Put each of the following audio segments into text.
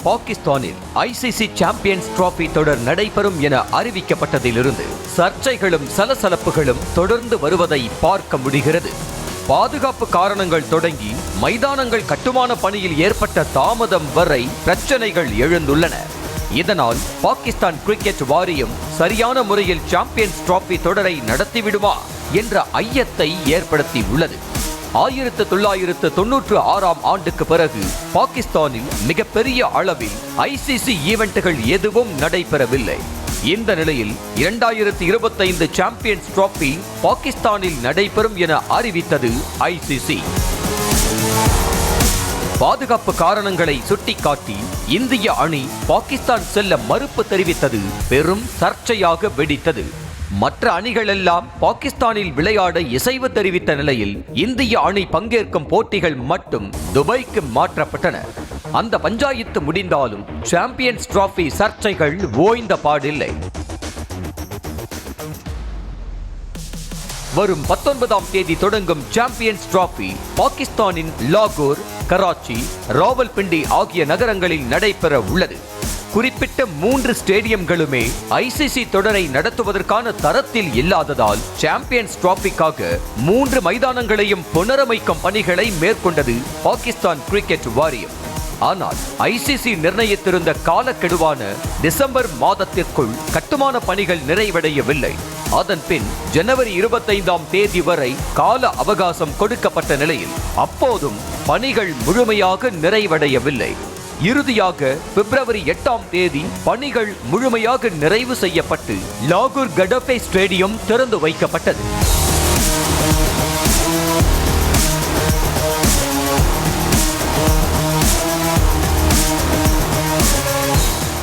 பாகிஸ்தானில் ICC champions trophy தொடர் நடைபெறும் என அறிவிக்கப்பட்டதிலிருந்து சர்ச்சைகளும் சலசலப்புகளும் தொடர்ந்து வருவதை பார்க்க முடிகிறது. பாதுகாப்பு காரணங்கள் தொடங்கி மைதானங்கள் கட்டுமான பணியில் ஏற்பட்ட தாமதம் வரை பிரச்சனைகள் எழுந்துள்ளன. இதனால் பாகிஸ்தான் கிரிக்கெட் வாரியம் சரியான முறையில் சாம்பியன்ஸ் டிராபி தொடரை நடத்திவிடுமா என்ற ஐயத்தை ஏற்படுத்தியுள்ளது. 1996ஆம் ஆண்டுக்கு பிறகு பாகிஸ்தானில் மிகப்பெரிய அளவில் ஐசிசி ஈவென்ட்கள் எதுவும் நடைபெறவில்லை. இந்த நிலையில் 2025 சாம்பியன்ஸ் டிராபி பாகிஸ்தானில் நடைபெறும் என அறிவித்தது ஐசிசி. பாதுகாப்பு காரணங்களை சுட்டிக்காட்டி இந்திய அணி பாகிஸ்தான் செல்ல மறுப்பு தெரிவித்தது பெரும் சர்ச்சையாக வெடித்தது. மற்ற அணிகள் எல்லாம் பாகிஸ்தானில் விளையாட இசைவு தெரிவித்த நிலையில் இந்திய அணி பங்கேற்கும் போட்டிகள் மட்டும் துபாய்க்கு மாற்றப்பட்டன. அந்த பஞ்சாயத்து முடிந்தாலும் சாம்பியன்ஸ் டிராபி சர்ச்சைகள் ஓய்ந்த பாடில்லை. வரும் 19ஆம் தேதி தொடங்கும் சாம்பியன்ஸ் டிராபி பாகிஸ்தானின் லாகூர், கராச்சி, ராவல்பிண்டி ஆகிய நகரங்களில் நடைபெற உள்ளது. குறிப்பிட்ட 3 ஸ்டேடியம்களுமே ஐசிசி தொடரை நடத்துவதற்கான தரத்தில் இல்லாததால் சாம்பியன்ஸ் டிராபிக்காக 3 மைதானங்களையும் புனரமைக்கும் பணிகளை மேற்கொண்டது பாகிஸ்தான் கிரிக்கெட் வாரியம். ஆனால் ஐசிசி நிர்ணயித்திருந்த காலக்கெடுவான டிசம்பர் மாதத்திற்குள் கட்டுமான பணிகள் நிறைவடையவில்லை. அதன் பின் ஜனவரி 25ஆம் தேதி வரை கால அவகாசம் கொடுக்கப்பட்ட நிலையில் அப்போதும் பணிகள் முழுமையாக நிறைவடையவில்லை. இறுதியாக பிப்ரவரி 8ஆம் தேதி பணிகள் முழுமையாக நிறைவு செய்யப்பட்டு லாகூர் கடஃபே ஸ்டேடியம் திறந்து வைக்கப்பட்டது.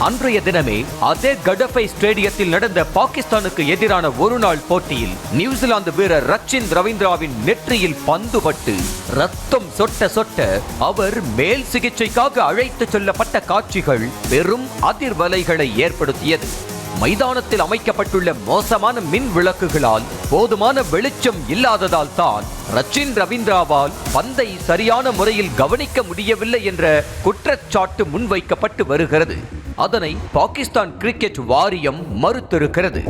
அன்றைய தினமே அதே கடஃபே ஸ்டேடியத்தில் நடந்த பாகிஸ்தானுக்கு எதிரான ஒருநாள் போட்டியில் நியூசிலாந்து வீரர் ரச்சின் ரவீந்திராவின் நெற்றியில் பந்து பட்டு ரத்தம் சொட்ட சொட்ட அவர் மேல் சிகிச்சைக்காக அழைத்து செல்லப்பட்ட காட்சிகள் பெரும் அதிர்வலைகளை ஏற்படுத்தியது. மைதானத்தில் அமைக்கப்பட்டுள்ள மோசமான மின் விளக்குகளால் போதுமான வெளிச்சம் இல்லாததால் தான் ரச்சின் ரவீந்திராவால் பந்தை சரியான முறையில் கவனிக்க முடியவில்லை என்ற குற்றச்சாட்டு முன்வைக்கப்பட்டு வருகிறது. அதனை பாகிஸ்தான் கிரிக்கெட் வாரியம் மறுத்திருக்கிறது.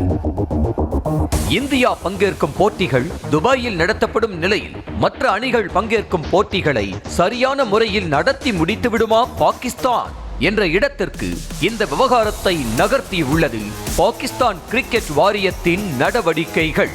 இந்தியா பங்கேற்கும் போட்டிகள் துபாயில் நடத்தப்படும் நிலையில் மற்ற அணிகள் பங்கேற்கும் போட்டிகளை சரியான முறையில் நடத்தி முடித்து விடுமா பாகிஸ்தான் என்ற இடத்திற்கு இந்த விவகாரத்தை நகர்த்தியுள்ளது பாகிஸ்தான் கிரிக்கெட் வாரியத்தின் நடவடிக்கைகள்.